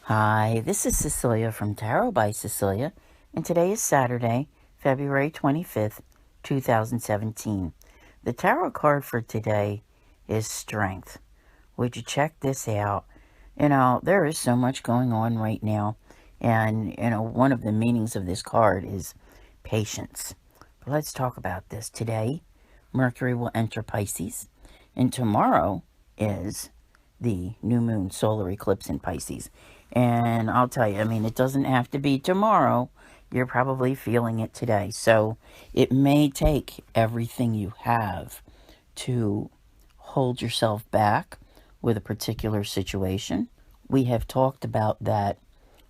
Hi, this is Cecilia from Tarot by Cecilia, and today is Saturday, February 25th, 2017. The tarot card for today is Strength. Would you check this out? There is so much going on right now, and, one of the meanings of this card is patience. But let's talk about this. Today, Mercury will enter Pisces, and tomorrow is the new moon solar eclipse in Pisces. And I'll tell you, it doesn't have to be tomorrow. You're probably feeling it today. So it may take everything you have to hold yourself back with a particular situation. We have talked about that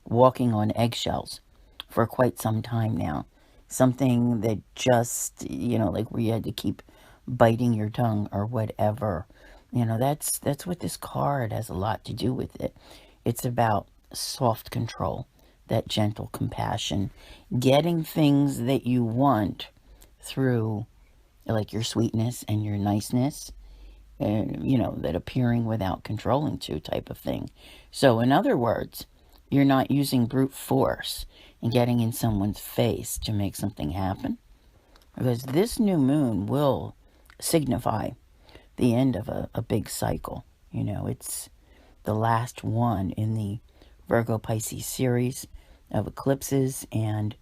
walking on eggshells for quite some time now. Something that just, like where you had to keep biting your tongue or whatever. That's what this card has a lot to do with it. It's about soft control, that gentle compassion, getting things that you want through like your sweetness and your niceness, and that appearing without controlling to type of thing. So in other words, you're not using brute force and getting in someone's face to make something happen, because this new moon will signify the end of a big cycle. It's the last one in the Virgo Pisces series of eclipses, and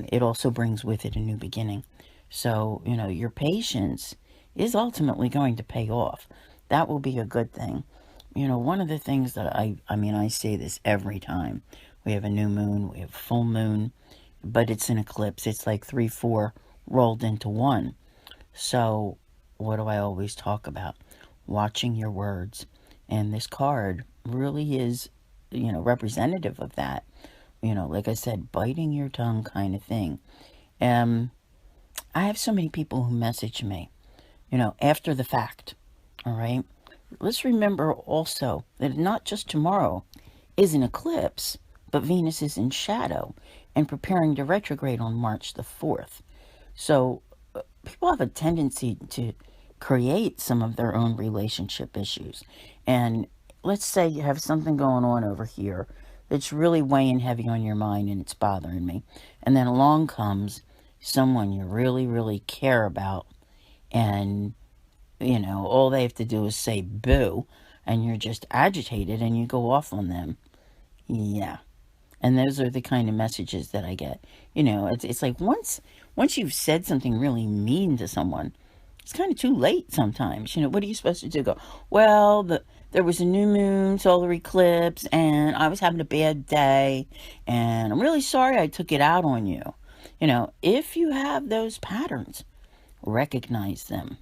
it also brings with it a new beginning. So, your patience is ultimately going to pay off. That will be a good thing. One of the things that I say this every time. We have a new moon, we have a full moon, but it's an eclipse. It's like 3, 4 rolled into one. So, what do I always talk about? Watching your words. And this card really is, representative of that. Like I said, biting your tongue kind of thing. I have so many people who message me, after the fact. All right. Let's remember also that not just tomorrow is an eclipse, but Venus is in shadow and preparing to retrograde on March the 4th. So people have a tendency to create some of their own relationship issues. And let's say you have something going on over here that's really weighing heavy on your mind and it's bothering me. And then along comes someone you really, really care about, and, all they have to do is say boo, and you're just agitated and you go off on them. Yeah. And those are the kind of messages that I get. It's like once you've said something really mean to someone, it's kind of too late sometimes. What are you supposed to do? Go, well, there was a new moon, solar eclipse, and I was having a bad day, and I'm really sorry I took it out on you. If you have those patterns, recognize them.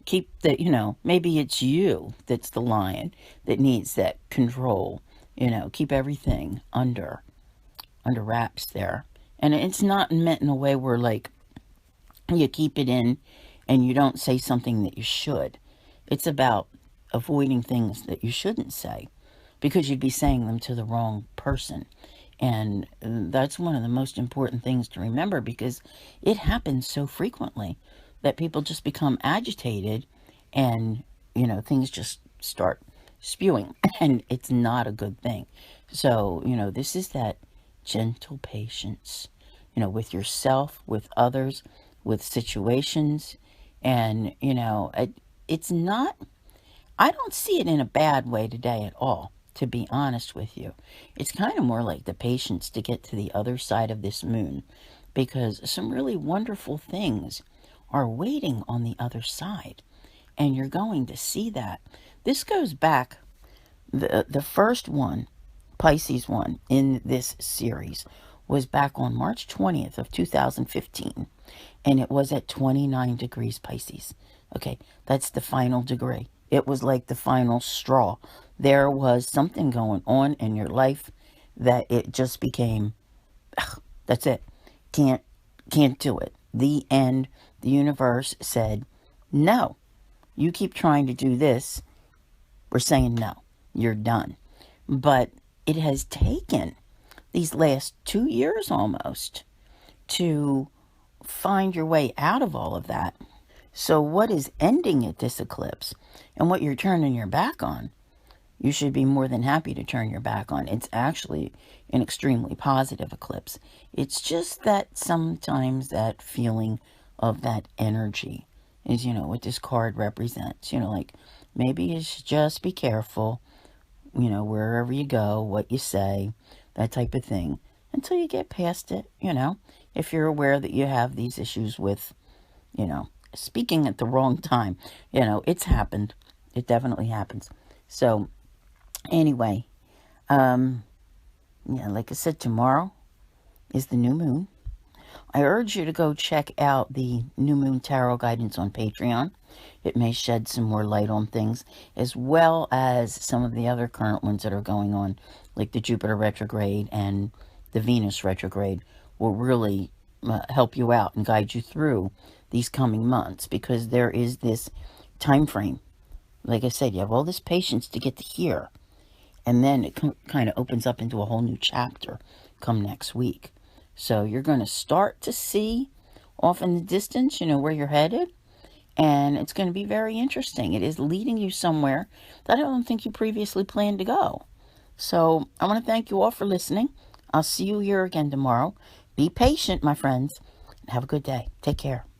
Keep maybe it's you that's the lion that needs that control. Keep everything under wraps there. And it's not meant in a way where, like, you keep it in and you don't say something that you should. It's about avoiding things that you shouldn't say because you'd be saying them to the wrong person. And that's one of the most important things to remember, because it happens so frequently that people just become agitated and, things just start spewing and it's not a good thing. So, this is that gentle patience, with yourself, with others, with situations. And, it's not, I don't see it in a bad way today at all, to be honest with you. It's kind of more like the patience to get to the other side of this moon, because some really wonderful things are waiting on the other side. And you're going to see that. This goes back, the first one, Pisces one in this series, was back on March 20th of 2015, and it was at 29 degrees Pisces. Okay, that's the final degree. It was like the final straw. There was something going on in your life that it just became, ugh, that's it. Can't can't do it. The end. The universe said, no, you keep trying to do this. We're saying no. You're done. But it has taken these last 2 years almost to find your way out of all of that. So what is ending at this eclipse and what you're turning your back on, you should be more than happy to turn your back on. It's actually an extremely positive eclipse. It's just that sometimes that feeling of that energy is, what this card represents. Like maybe you should just be careful, wherever you go, what you say, that type of thing, until you get past it, if you're aware that you have these issues with, speaking at the wrong time, it's happened. It definitely happens. So, anyway, like I said, tomorrow is the new moon. I urge you to go check out the New Moon Tarot Guidance on Patreon. It may shed some more light on things, as well as some of the other current ones that are going on, like the Jupiter retrograde and the Venus retrograde, will really help you out and guide you through these coming months, because there is this time frame. Like I said, you have all this patience to get to here, and then it kind of opens up into a whole new chapter come next week. So you're going to start to see off in the distance, where you're headed. And it's going to be very interesting. It is leading you somewhere that I don't think you previously planned to go. So I want to thank you all for listening. I'll see you here again tomorrow. Be patient, my friends. Have a good day. Take care.